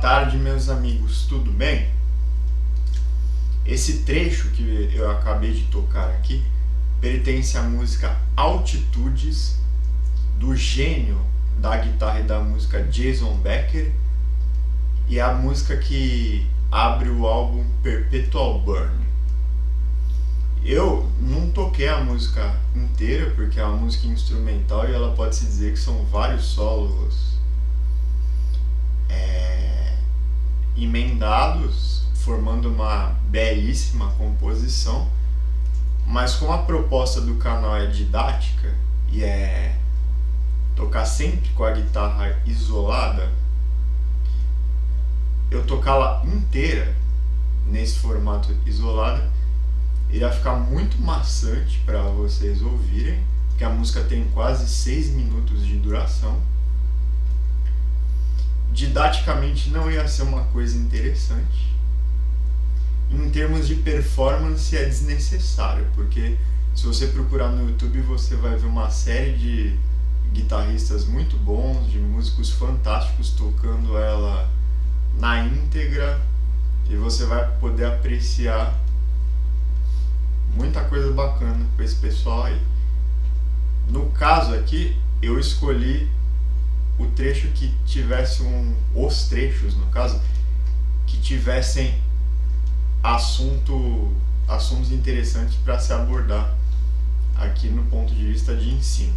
tarde, meus amigos, tudo bem? Esse trecho que eu acabei de tocar aqui pertence à música Altitudes, do gênio da guitarra e da música Jason Becker, e a música que abre o álbum Perpetual Burn. Eu não toquei a música inteira porque é uma música instrumental e ela pode-se dizer que são vários solos emendados, formando uma belíssima composição, mas como a proposta do canal é didática e é tocar sempre com a guitarra isolada, eu tocá-la inteira nesse formato isolado iria ficar muito maçante para vocês ouvirem, porque a música tem quase 6 minutos de duração. Didaticamente não ia ser uma coisa interessante. Em termos de performance é desnecessário, porque se você procurar no YouTube você vai ver uma série de guitarristas muito bons, de músicos fantásticos tocando ela na íntegra, e você vai poder apreciar muita coisa bacana com esse pessoal aí. No caso aqui, eu escolhi o trecho que tivesse os trechos, no caso, que tivessem assuntos interessantes para se abordar aqui no ponto de vista de ensino.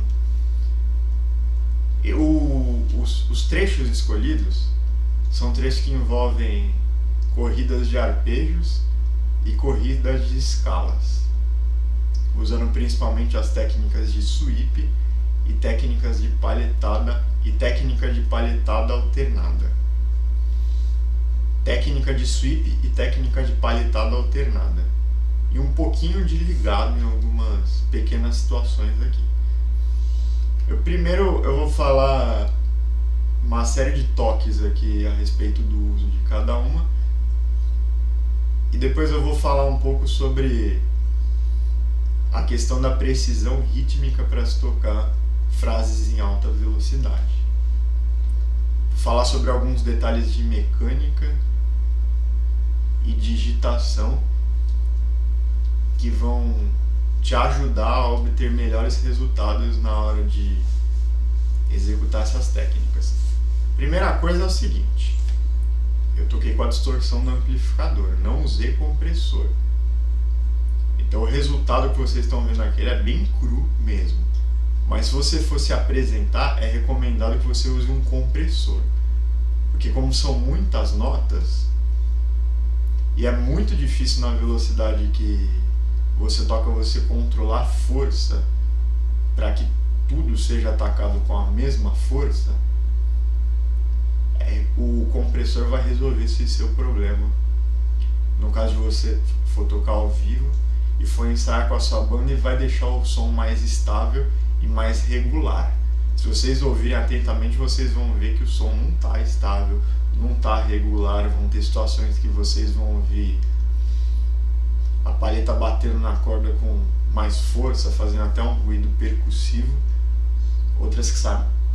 Os trechos escolhidos são trechos que envolvem corridas de arpejos e corridas de escalas, usando principalmente as técnicas de sweep e técnicas de palhetada e técnica de palhetada alternada. Técnica de sweep e técnica de palhetada alternada. E um pouquinho de ligado em algumas pequenas situações aqui. Primeiro eu vou falar uma série de toques aqui a respeito do uso de cada uma. E depois eu vou falar um pouco sobre a questão da precisão rítmica para se tocar frases em alta velocidade. Vou falar sobre alguns detalhes de mecânica e digitação que vão te ajudar a obter melhores resultados na hora de executar essas técnicas. Primeira coisa é o seguinte: eu toquei com a distorção do amplificador, não usei compressor. Então o resultado que vocês estão vendo aqui é bem cru mesmo. Mas se você fosse apresentar, é recomendado que você use um compressor. Porque como são muitas notas, e é muito difícil na velocidade que você toca você controlar a força para que tudo seja atacado com a mesma força, o compressor vai resolver esse seu problema. No caso de você for tocar ao vivo e for ensaiar com a sua banda, e vai deixar o som mais estável e mais regular. Se vocês ouvirem atentamente, vocês vão ver que o som não está estável, não está regular. Vão ter situações que vocês vão ouvir a palheta batendo na corda com mais força, fazendo até um ruído percussivo. Outras que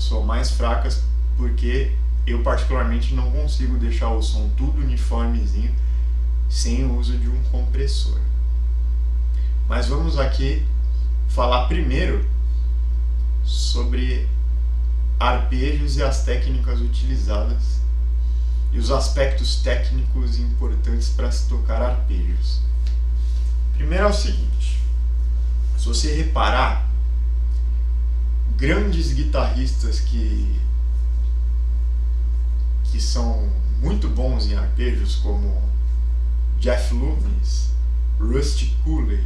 são mais fracas, porque eu particularmente não consigo deixar o som tudo uniformezinho sem o uso de um compressor. Mas vamos aqui falar primeiro sobre arpejos e as técnicas utilizadas e os aspectos técnicos importantes para se tocar arpejos. Primeiro é o seguinte: se você reparar, grandes guitarristas que são muito bons em arpejos, como Jeff Loomis, Rusty Cooley,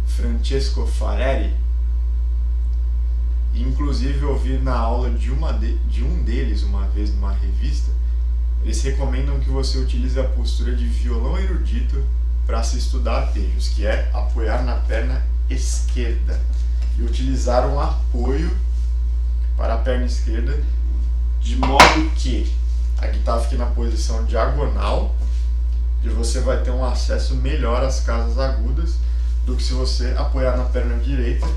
Francesco Fareri, inclusive eu vi na aula de um deles uma vez numa revista, eles recomendam que você utilize a postura de violão erudito para se estudar arpejos, que é apoiar na perna esquerda e utilizar um apoio para a perna esquerda, de modo que a guitarra fique na posição diagonal, e você vai ter um acesso melhor às casas agudas do que se você apoiar na perna direita,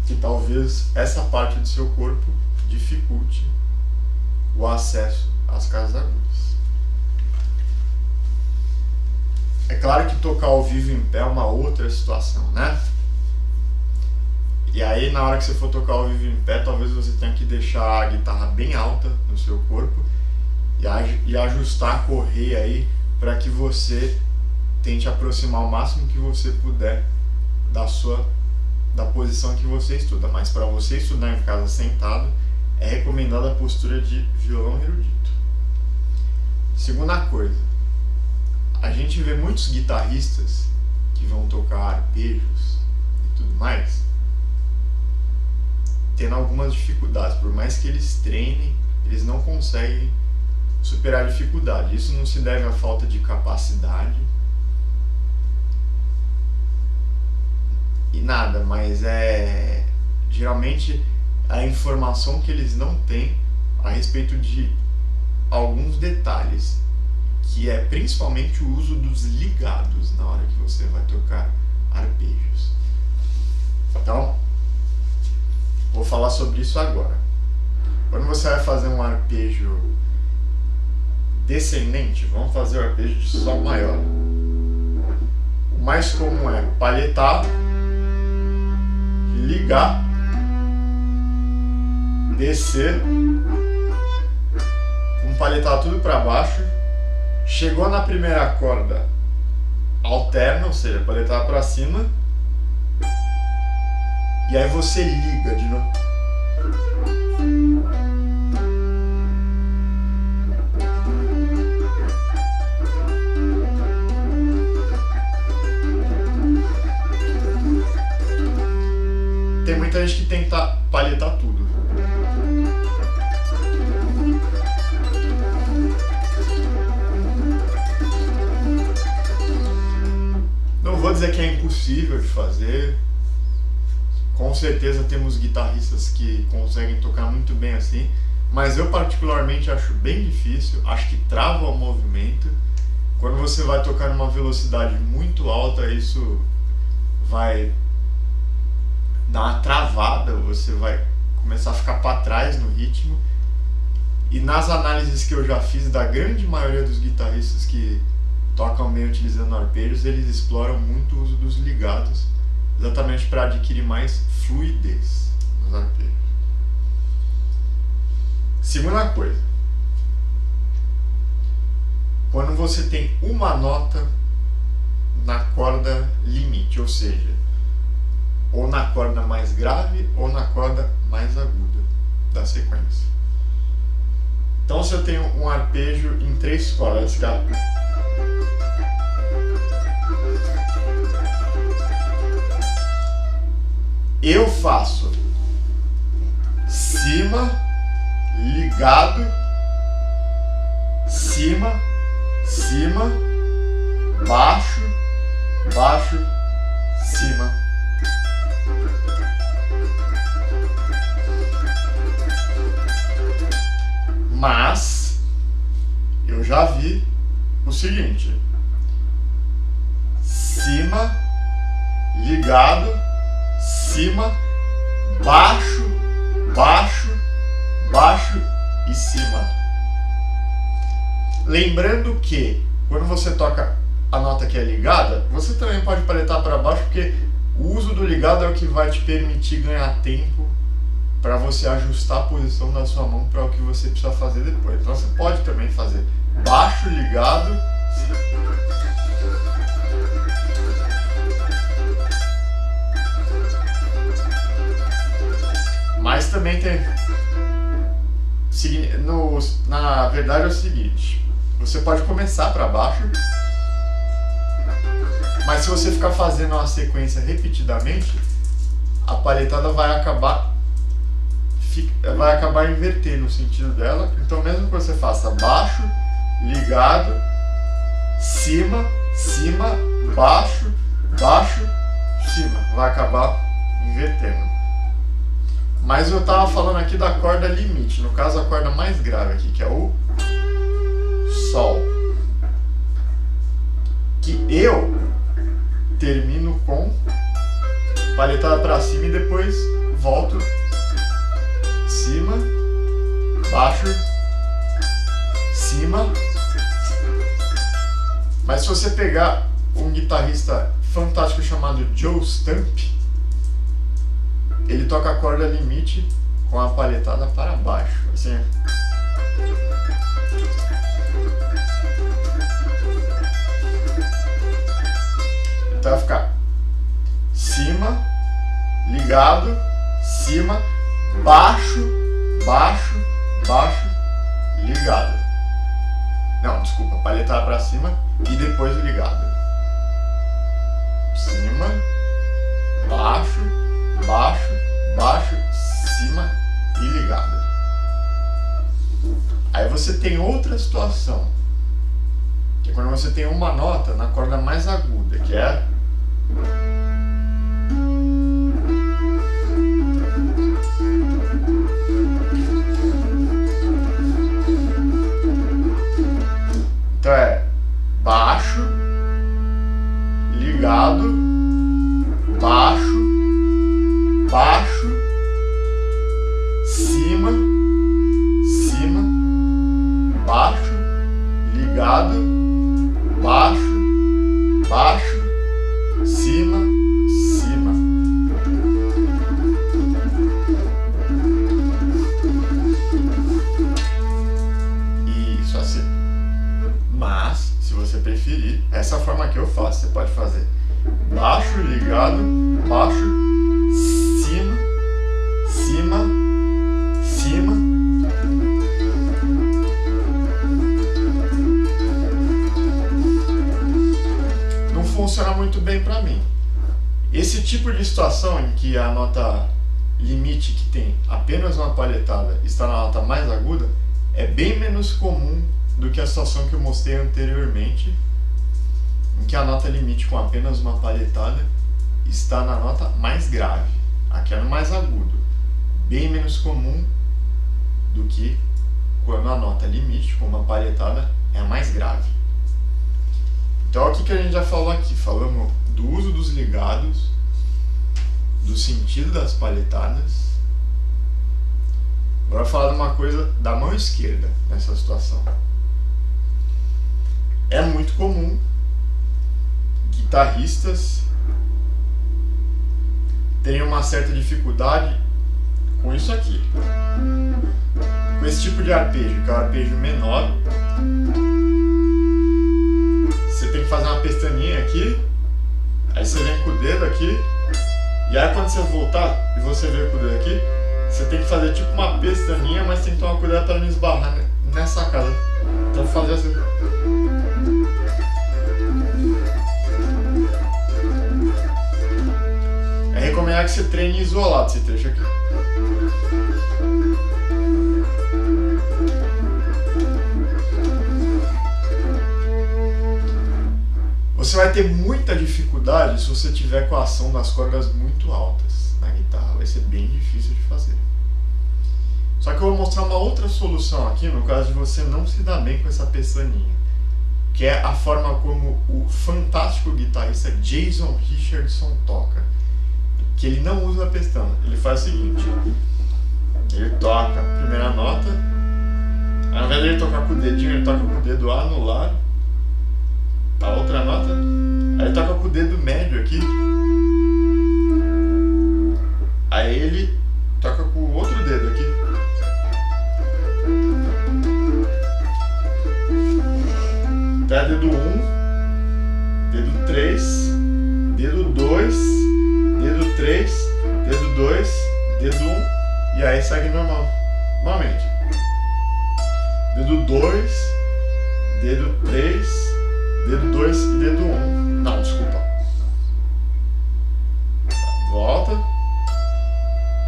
que talvez essa parte do seu corpo dificulte o acesso às casas agudas. É claro que tocar ao vivo em pé é uma outra situação, né? E aí, na hora que você for tocar ao vivo em pé, talvez você tenha que deixar a guitarra bem alta no seu corpo e ajustar a correia aí para que você tente aproximar o máximo que você puder da posição que você estuda. Mas para você estudar em casa sentado, é recomendada a postura de violão erudito. Segunda coisa, a gente vê muitos guitarristas que vão tocar arpejos e tudo mais, tendo algumas dificuldades. Por mais que eles treinem, eles não conseguem superar a dificuldade. Isso não se deve à falta de capacidade e nada, mas geralmente a informação que eles não têm a respeito de alguns detalhes, que é principalmente o uso dos ligados na hora que você vai tocar arpejos. Então, vou falar sobre isso agora. Quando você vai fazer um arpejo descendente, vamos fazer o arpejo de Sol maior. O mais comum é palhetar, ligar, descer, palhetar tudo para baixo. Chegou na primeira corda, alterna, ou seja, palhetar para cima, e aí você liga de novo. Tem muita gente que tenta palhetar tudo. Não vou dizer que é impossível de fazer. Com certeza temos guitarristas que conseguem tocar muito bem assim, mas eu particularmente acho bem difícil, acho que trava o movimento. Quando você vai tocar numa velocidade muito alta, isso vai dar uma travada, você vai começar a ficar para trás no ritmo. E nas análises que eu já fiz da grande maioria dos guitarristas que tocam bem utilizando arpejos, eles exploram muito o uso dos ligados, exatamente para adquirir mais fluidez nos arpejos. Segunda coisa, quando você tem uma nota na corda limite, ou seja, ou na corda mais grave ou na corda mais aguda da sequência. Então, se eu tenho um arpejo em 3 cordas, cara, eu faço cima, ligado, cima, cima, baixo, baixo, cima. Mas eu já vi o seguinte: cima, ligado, cima, baixo, baixo, baixo e cima. Lembrando que quando você toca a nota que é ligada, você também pode palhetar para baixo, porque o uso do ligado é o que vai te permitir ganhar tempo para você ajustar a posição da sua mão para o que você precisa fazer depois. Então você pode também fazer baixo, ligado, mas também tem na verdade é o seguinte: você pode começar para baixo, mas se você ficar fazendo uma sequência repetidamente, a palhetada vai acabar invertendo o sentido dela. Então, mesmo que você faça baixo, ligado, cima, cima, baixo, baixo, cima, vai acabar invertendo. Mas eu estava falando aqui da corda limite, no caso a corda mais grave aqui, que é o Sol, que eu termino com palhetada para cima e depois volto cima, baixo, cima. Mas se você pegar guitarrista fantástico chamado Joe Stump, ele toca a corda limite com a palhetada para baixo, assim. Então vai ficar cima, ligado, cima, baixo, baixo, baixo, ligado. Não, desculpa, palhetada para cima e depois ligado. Cima, baixo, baixo, baixo, cima e ligado. Aí você tem outra situação, que é quando você tem uma nota na corda mais aguda, que é então é baixo, ligado, baixo, baixo, cima, cima, baixo, ligado, baixo, baixo, cima, cima. Isso assim. Mas, se você preferir, essa forma que eu faço, você pode fazer baixo, ligado, baixo, cima, cima, cima. Não funciona muito bem pra mim. Esse tipo de situação em que a nota limite, que tem apenas uma palhetada, está na nota mais aguda, é bem menos comum do que a situação que eu mostrei anteriormente, em que a nota limite com apenas uma palhetada está na nota mais grave. Aqui é no mais agudo. Bem menos comum do que quando a nota limite com uma palhetada é a mais grave. Então o que a gente já falou aqui? Falamos do uso dos ligados, do sentido das palhetadas. Agora eu vou falar de uma coisa da mão esquerda nessa situação. É muito comum guitarristas tenham uma certa dificuldade com isso aqui, com esse tipo de arpejo, que é um arpejo menor. Você tem que fazer uma pestaninha aqui, aí você vem com o dedo aqui, e aí quando você voltar e você ver com o dedo aqui, você tem que fazer tipo uma pestaninha, mas tem que tomar cuidado para não esbarrar nessa casa. Então fazer assim. É recomendado que você treine isolado esse trecho aqui. Você vai ter muita dificuldade se você tiver com a ação das cordas muito altas na guitarra. Vai ser bem difícil de fazer. Só que eu vou mostrar uma outra solução aqui, no caso de você não se dar bem com essa pestaninha, que é a forma como o fantástico guitarrista Jason Richardson toca. Que ele não usa a pestana, ele faz o seguinte: ele toca a primeira nota, ao invés de ele tocar com o dedinho, ele toca com o dedo anular, a outra nota, aí ele toca com o dedo médio aqui, aí ele toca com o outro dedo aqui. Então é dedo 1, dedo 3, dedo 2, dedo 3, dedo 2, dedo 1, e aí segue normalmente. Dedo 2, dedo 3, dedo 2 e dedo 1. Não, desculpa. Volta.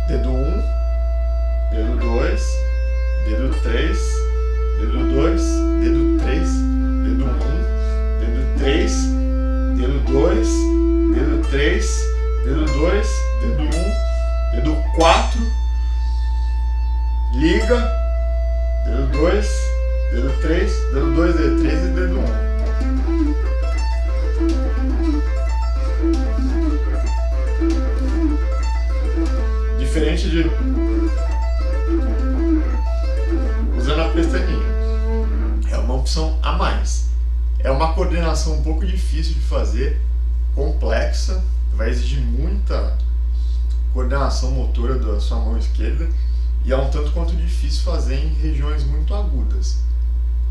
Dedo 1, dedo 2, dedo 3, dedo 2, dedo 3, dedo 1, dedo 3, dedo 2, dedo 3, dedo 2, dedo 1, dedo 4, liga, dedo 2, dedo 3, dedo 2, dedo 3 e dedo 1. Diferente de usando a pestaninha. É uma opção a mais. É uma coordenação um pouco difícil de fazer, complexa, vai exigir muita coordenação motora da sua mão esquerda e é um tanto quanto difícil fazer em regiões muito agudas.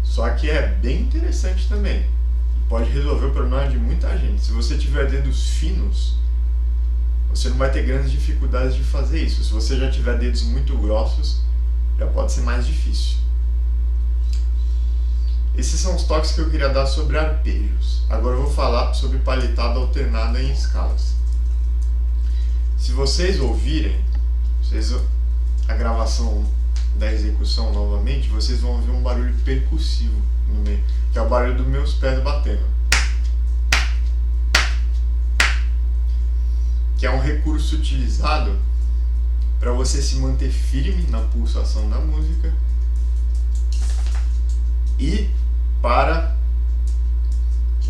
Só que é bem interessante também. Pode resolver o problema de muita gente. Se você tiver dedos finos, você não vai ter grandes dificuldades de fazer isso. Se você já tiver dedos muito grossos, já pode ser mais difícil. Esses são os toques que eu queria dar sobre arpejos. Agora eu vou falar sobre palhetada alternada em escalas. Se vocês ouvirem a gravação da execução novamente, vocês vão ouvir um barulho percussivo no meio, que é o barulho dos meus pés batendo. Que é um recurso utilizado para você se manter firme na pulsação da música e para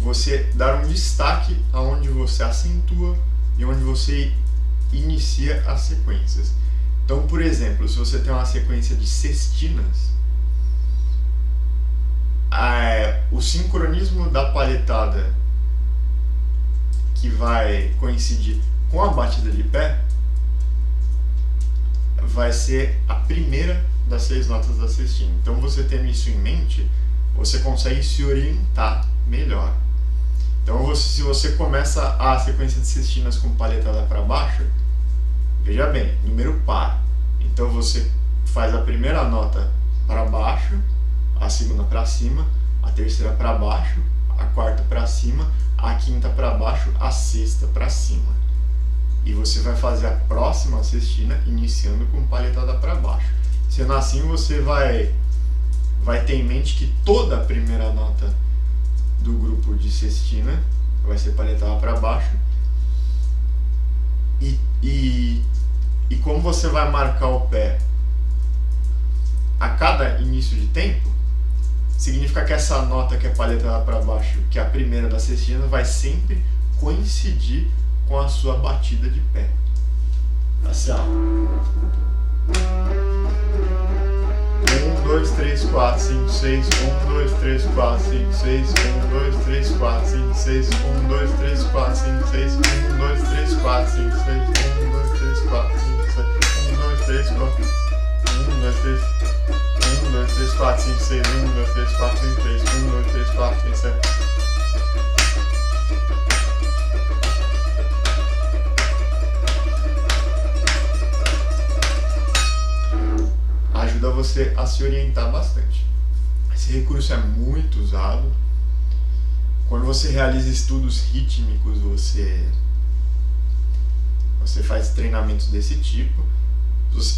você dar um destaque aonde você acentua e onde você inicia as sequências. Então, por exemplo, se você tem uma sequência de sextinas, o sincronismo da palhetada que vai coincidir com a batida de pé vai ser a primeira das 6 notas da sextina. Então, você tendo isso em mente, você consegue se orientar melhor. Então, se você começa a sequência de sextinas com palhetada para baixo, veja bem, número par. Então, você faz a primeira nota para baixo, a segunda para cima, a terceira para baixo, a quarta para cima, a quinta para baixo, a sexta para cima. E você vai fazer a próxima sextina iniciando com palhetada para baixo. Sendo assim, você vai ter em mente que toda a primeira nota do grupo de sextina vai ser palhetada para baixo. E como você vai marcar o pé a cada início de tempo, significa que essa nota que é palhetada para baixo, que é a primeira da sextina, vai sempre coincidir com a sua batida de pé. Assim, ó. 1, 2, 3, 4, 5, 6. 1, 2, 3, 4, 5, 6. 1, 2, 3, 4, 5, 6. 1, 2, 3, 4, 5, 6. 1, 2, 3, 4, 5, 6. 1, 2, 3, 4, 5, 6. 1, 2, 3, 4. 1, 2, 3. 1, 2, 3, 4, 5, 6. 1, 2, 3, 4, 5, 6. 1, 2, 3, 4, 5, 6. Ajuda você a se orientar bastante. Esse recurso é muito usado. Quando você realiza estudos rítmicos, você faz treinamentos desse tipo.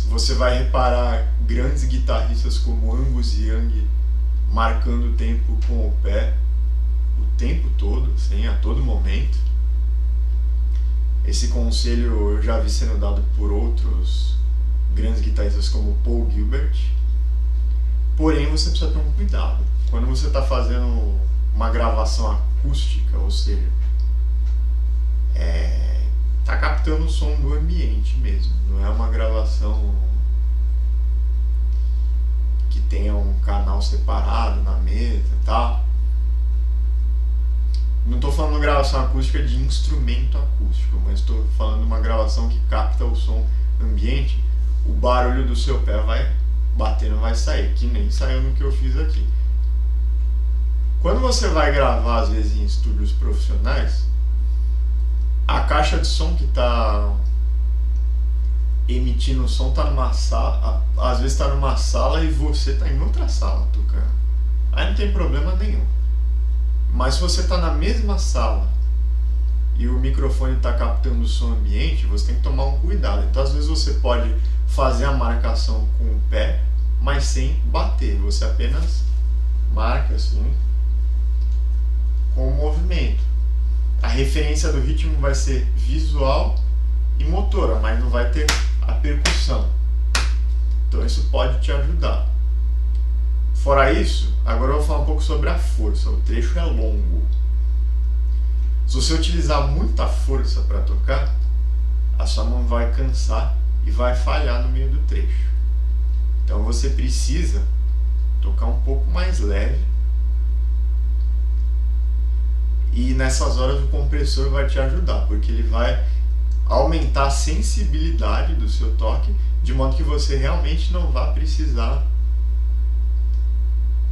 Você vai reparar grandes guitarristas como Angus Young marcando o tempo com o pé o tempo todo, assim, a todo momento. Esse conselho eu já vi sendo dado por outros grandes guitarristas como Paul Gilbert. Porém, você precisa ter um cuidado. Quando você está fazendo uma gravação acústica, ou seja, está captando o som do ambiente mesmo. Não é uma gravação que tenha um canal separado na mesa e tal. Não estou falando de gravação acústica de instrumento acústico, mas estou falando de uma gravação que capta o som ambiente. O barulho do seu pé vai bater, não vai sair, que nem saiu no que eu fiz aqui. Quando você vai gravar, às vezes em estúdios profissionais, a caixa de som que está emitindo o som está numa sala, às vezes está numa sala e você está em outra sala tocando. Aí não tem problema nenhum. Mas se você está na mesma sala e o microfone está captando o som ambiente, você tem que tomar um cuidado. Então às vezes você pode fazer a marcação com o pé, mas sem bater. Você apenas marca assim com o movimento. A referência do ritmo vai ser visual e motora, mas não vai ter a percussão. Então isso pode te ajudar. Fora isso, agora eu vou falar um pouco sobre a força. O trecho é longo. Se você utilizar muita força para tocar, a sua mão vai cansar e vai falhar no meio do trecho. Então você precisa tocar um pouco mais leve E nessas horas o compressor vai te ajudar, porque ele vai aumentar a sensibilidade do seu toque, de modo que você realmente não vai precisar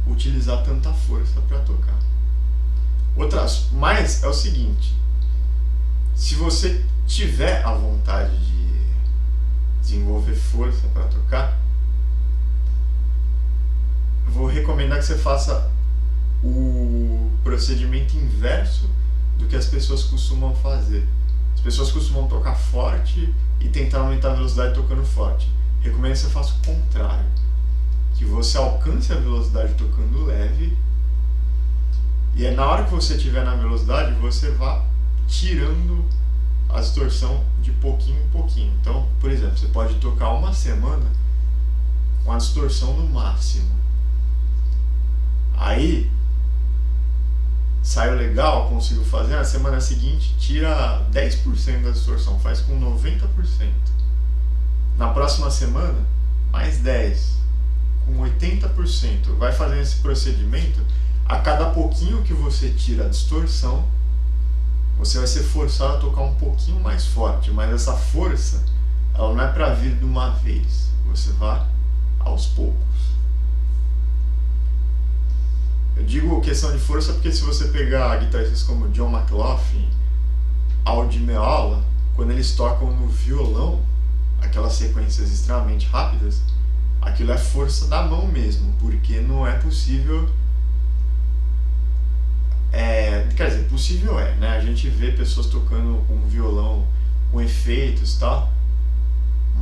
utilizar tanta força para tocar. Mas é o seguinte, se você tiver a vontade de desenvolver força para tocar, vou recomendar que você faça o procedimento inverso do que as pessoas costumam fazer. As pessoas costumam tocar forte e tentar aumentar a velocidade tocando forte. Recomendo que você faça o contrário, que você alcance a velocidade tocando leve, e é na hora que você estiver na velocidade, você vá tirando a distorção de pouquinho em pouquinho. Então, por exemplo, você pode tocar uma semana com a distorção no máximo. Aí, saiu legal, conseguiu fazer, na semana seguinte tira 10% da distorção, faz com 90%. Na próxima semana, mais 10%, com 80%. Vai fazendo esse procedimento, a cada pouquinho que você tira a distorção, você vai ser forçado a tocar um pouquinho mais forte, mas essa força, ela não é para vir de uma vez, você vai aos poucos. Eu digo questão de força porque se você pegar guitarristas como John McLaughlin, Aldi Meola, quando eles tocam no violão, aquelas sequências extremamente rápidas, aquilo é força da mão mesmo, porque não é possível... quer dizer, possível né? A gente vê pessoas tocando com violão com efeitos e tal,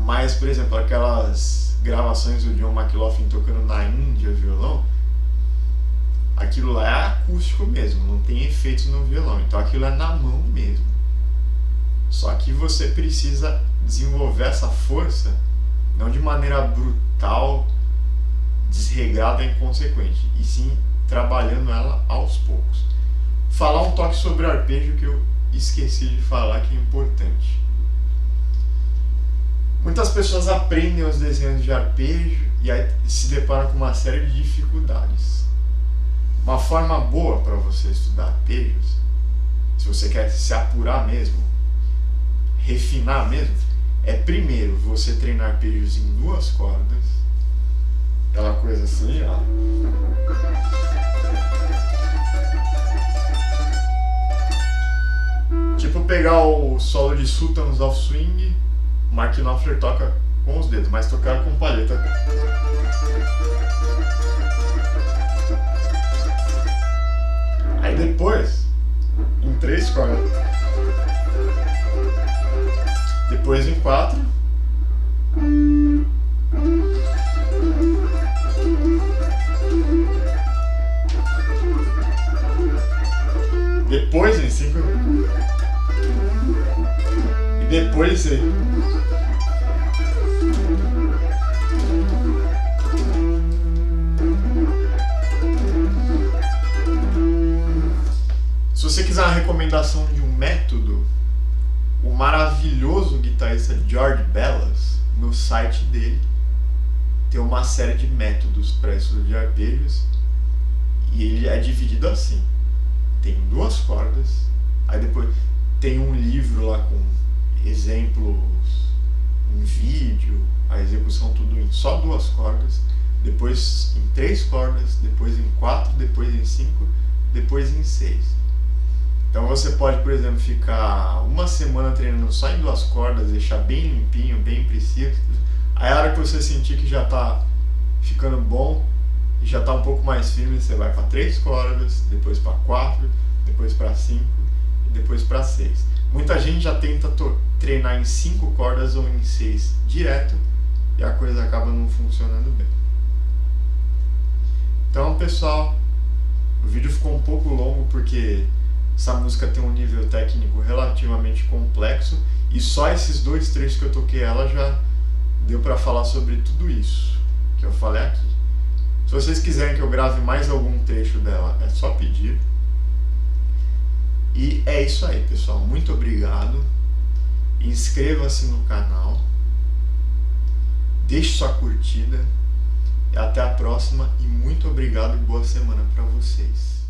mas, por exemplo, aquelas gravações do John McLaughlin tocando na Índia violão, aquilo lá é acústico mesmo, não tem efeitos no violão, então aquilo é na mão mesmo. Só que você precisa desenvolver essa força não de maneira brutal, desregrada e inconsequente, e sim trabalhando ela aos poucos. Falar um toque sobre arpejo que eu esqueci de falar, que é importante. Muitas pessoas aprendem os desenhos de arpejo e aí se deparam com uma série de dificuldades. Uma forma boa para você estudar arpejos, se você quer se apurar mesmo, refinar mesmo, é primeiro você treinar arpejos em 2 cordas, aquela coisa assim, ó. Tipo pegar o solo de Sultans of Swing, Mark Knopfler toca com os dedos, mas tocar com palheta. Aí depois, em 3 cordas. Depois em 4. Depois em 5. E depois em 6. Se você quiser uma recomendação de um método, o maravilhoso guitarrista George Bellas, no site dele, tem uma série de métodos para estudo de arpejos, e ele é dividido assim. Tem 2 cordas, aí depois tem um livro lá com exemplos em vídeo, a execução tudo em só 2 cordas, depois em 3 cordas, depois em 4, depois em 5, depois em 6. Então você pode, por exemplo, ficar uma semana treinando só em 2 cordas, deixar bem limpinho, bem preciso. Aí a hora que você sentir que já está ficando bom e já está um pouco mais firme, você vai para 3 cordas, depois para 4, depois para 5 e depois para 6. Muita gente já tenta treinar em 5 cordas ou em 6 direto e a coisa acaba não funcionando bem. Então, pessoal, o vídeo ficou um pouco longo porque essa música tem um nível técnico relativamente complexo e só esses 2 trechos que eu toquei ela já deu para falar sobre tudo isso que eu falei aqui. Se vocês quiserem que eu grave mais algum trecho dela, é só pedir. E é isso aí, pessoal. Muito obrigado. Inscreva-se no canal. Deixe sua curtida. E até a próxima. E muito obrigado e boa semana para vocês.